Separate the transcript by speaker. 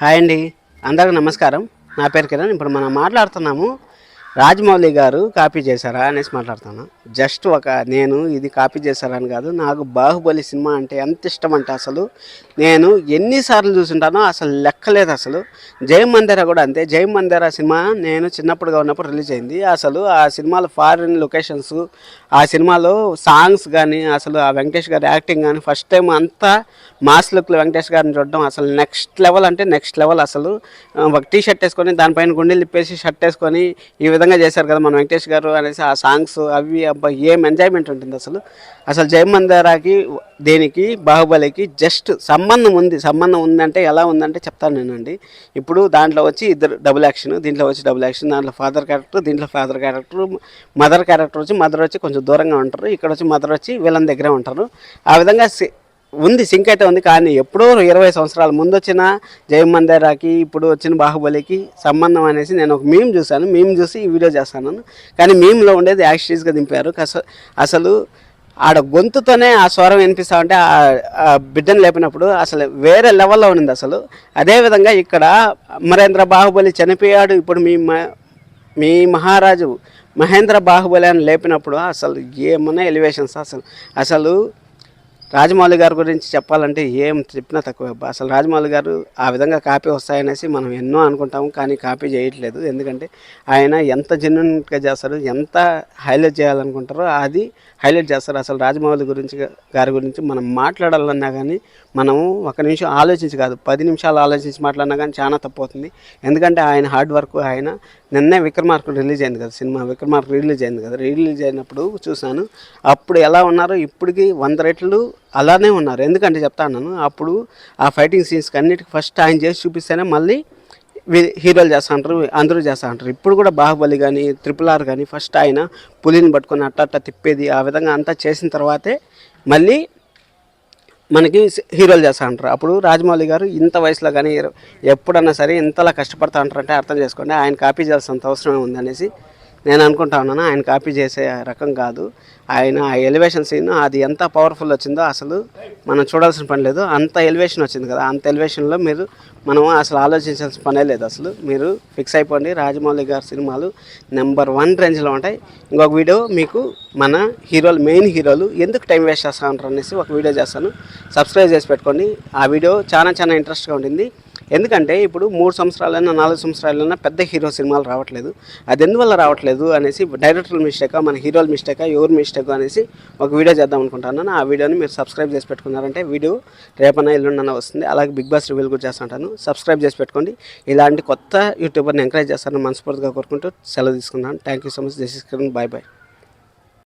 Speaker 1: Hi అండి, అందరికీ నమస్కారం. నా పేరు కిరణ్. ఇప్పుడు మనం మాట్లాడుతున్నాము రాజమౌళి గారు కాపీ చేశారా అనేసి మాట్లాడుతున్నాను. జస్ట్ నేను ఇది కాపీ చేశారని కాదు, నాకు బాహుబలి సినిమా అంటే ఎంత ఇష్టం అంటే అసలు నేను ఎన్నిసార్లు చూసుంటానో అసలు లెక్కలేదు. అసలు జై మందిర కూడా అంతే. జై మందిర సినిమా నేను చిన్నప్పుడుగా ఉన్నప్పుడు రిలీజ్ అయింది. అసలు ఆ సినిమాలో ఫారిన్ లొకేషన్స్, ఆ సినిమాలో సాంగ్స్ కానీ, అసలు ఆ వెంకటేష్ గారి యాక్టింగ్ కానీ, ఫస్ట్ టైం అంతా మాస్ లుక్లో వెంకటేష్ గారిని చూడడం అసలు నెక్స్ట్ లెవెల్ అంటే నెక్స్ట్ లెవెల్. అసలు ఒక టీ షర్ట్ వేసుకొని దానిపైన గుండెలు ఇప్పేసి షర్ట్ వేసుకొని ఈ విధంగా చేశారు కదా మన వెంకటేష్ గారు అనేసి, ఆ సాంగ్స్ అవి అబ్బా ఏం ఎంజాయ్మెంట్ ఉంటుంది అసలు. అసలు జై మందిరాకి దేనికి బాహుబలికి జస్ట్ సంబంధం ఉందంటే ఎలా ఉందంటే చెప్తాను నేనండి. ఇప్పుడు దాంట్లో వచ్చి ఇద్దరు డబుల్ యాక్షన్, దీంట్లో వచ్చి డబుల్ యాక్షన్, దాంట్లో ఫాదర్ క్యారెక్టర్, దీంట్లో ఫాదర్ క్యారెక్టర్, మదర్ క్యారెక్టర్ వచ్చి కొంచెం దూరంగా ఉంటారు, ఇక్కడ వచ్చి మదర్ వచ్చి వీళ్ళని దగ్గరే ఉంటారు. ఆ విధంగా ఉంది, సింక్ అయితే ఉంది. కానీ ఎప్పుడో 20 సంవత్సరాల ముందు వచ్చిన జై మందిరాకి ఇప్పుడు వచ్చిన బాహుబలికి సంబంధం అనేసి నేను ఒక మీమ్ చూశాను. మీమ్ చూసి ఈ వీడియో చేస్తాను. కానీ మీమ్లో ఉండేది యాక్చువల్గా దింపారు. అసలు ఆడ గొంతుతోనే ఆ స్వరం వినిపిస్తూ ఉంటే ఆ బిడ్డను లేపినప్పుడు అసలు వేరే లెవెల్లో ఉంది అసలు. అదేవిధంగా ఇక్కడ అమరేంద్ర బాహుబలి చనిపోయాడు, ఇప్పుడు మీ మహారాజు మహేంద్ర బాహుబలి అని లేపినప్పుడు అసలు ఏమన్నా ఎలివేషన్స్. అసలు రాజమౌళి గారి గురించి చెప్పాలంటే ఏం చెప్పినా తక్కువ. అసలు రాజమౌళి గారు ఆ విధంగా కాపీ వస్తాయనేసి మనం ఎన్నో అనుకుంటాము, కానీ కాపీ చేయట్లేదు. ఎందుకంటే ఆయన ఎంత జెన్యున్గా చేస్తారు, ఎంత హైలైట్ చేయాలనుకుంటారో అది హైలైట్ చేస్తారు. అసలు రాజమౌళి గారి గురించి మనం మాట్లాడాలన్నా కానీ మనము ఒక నిమిషం ఆలోచించి కాదు, 10 నిమిషాలు ఆలోచించి మాట్లాడినా కానీ చాలా తప్పు అవుతుంది. ఎందుకంటే ఆయన హార్డ్ వర్క్. ఆయన నిన్నే విక్రమార్కుడు రిలీజ్ అయింది కదా సినిమా, విక్రమార్కుడు రిలీజ్ అయింది కదా. రిలీజ్ అయినప్పుడు చూశాను, అప్పుడు ఎలా ఉన్నారో ఇప్పటికి 100 రెట్లు అలానే ఉన్నారు. ఎందుకంటే చెప్తాను, అప్పుడు ఆ ఫైటింగ్ సీన్స్కి అన్నిటికీ ఫస్ట్ ఆయన చేసి చూపిస్తేనే మళ్ళీ హీరోలు చేస్తూ ఉంటారు, అందరూ చేస్తూ ఉంటారు. ఇప్పుడు కూడా బాహుబలి కానీ RRR కానీ ఫస్ట్ ఆయన పులిని పట్టుకొని అట్ట తిప్పేది, ఆ విధంగా అంతా చేసిన తర్వాతే మళ్ళీ మనకి హీరోలు చేస్తూ ఉంటారు. అప్పుడు రాజమౌళి గారు ఇంత వయసులో కానీ ఎప్పుడన్నా సరే ఇంతలా కష్టపడుతూ ఉంటారంటే అర్థం చేసుకోండి, ఆయన కాపీ చేయాల్సినంత అవసరమే ఉందనేసి నేను అనుకుంటా ఉన్నాను. ఆయన కాపీ చేసే రకం కాదు. ఆయన ఆ ఎలివేషన్ సీన్ అది ఎంత పవర్ఫుల్ వచ్చిందో అసలు మనం చూడాల్సిన పని లేదు. అంత ఎలివేషన్ వచ్చింది కదా, అంత ఎలివేషన్లో మనం అసలు ఆలోచించాల్సిన పనే లేదు. అసలు మీరు ఫిక్స్ అయిపోండి, రాజమౌళి గారి సినిమాలు నెంబర్ 1 రేంజ్లో ఉంటాయి. ఇంకొక వీడియో మీకు మన మెయిన్ హీరోలు ఎందుకు టైం వేస్ట్ చేస్తూ ఉంటారు అనేసి ఒక వీడియో చేస్తాను, సబ్స్క్రైబ్ చేసి పెట్టుకోండి. ఆ వీడియో చాలా ఇంట్రెస్ట్గా ఉంటుంది. ఎందుకంటే ఇప్పుడు 3 సంవత్సరాలైనా 4 సంవత్సరాలైనా పెద్ద హీరో సినిమాలు రావట్లేదు. అది ఎందువల్ల రావట్లేదు అనేసి డైరెక్టర్ మిస్టేకా, మన హీరోల మిస్టేకా, ఎవరు మిస్టేక్ అనేసి ఒక వీడియో చేద్దాం అనుకుంటున్నాను. ఆ వీడియోని మీరు సబ్స్క్రైబ్ చేసి పెట్టుకున్నారంటే వీడియో రేపన్నా ఎల్లుండన్నా వస్తుంది. అలాగే బిగ్ బాస్ రివ్యూలు కూడా చేస్తుంటాను, సబ్స్క్రైబ్ చేసి పెట్టుకోండి. ఇలాంటి కొత్త యూట్యూబర్ని ఎంకరేజ్ చేస్తానని మనస్ఫూర్తిగా కోరుకుంటూ సెలవు తీసుకున్నాను. Thank you so much. This is Kiran. Bye.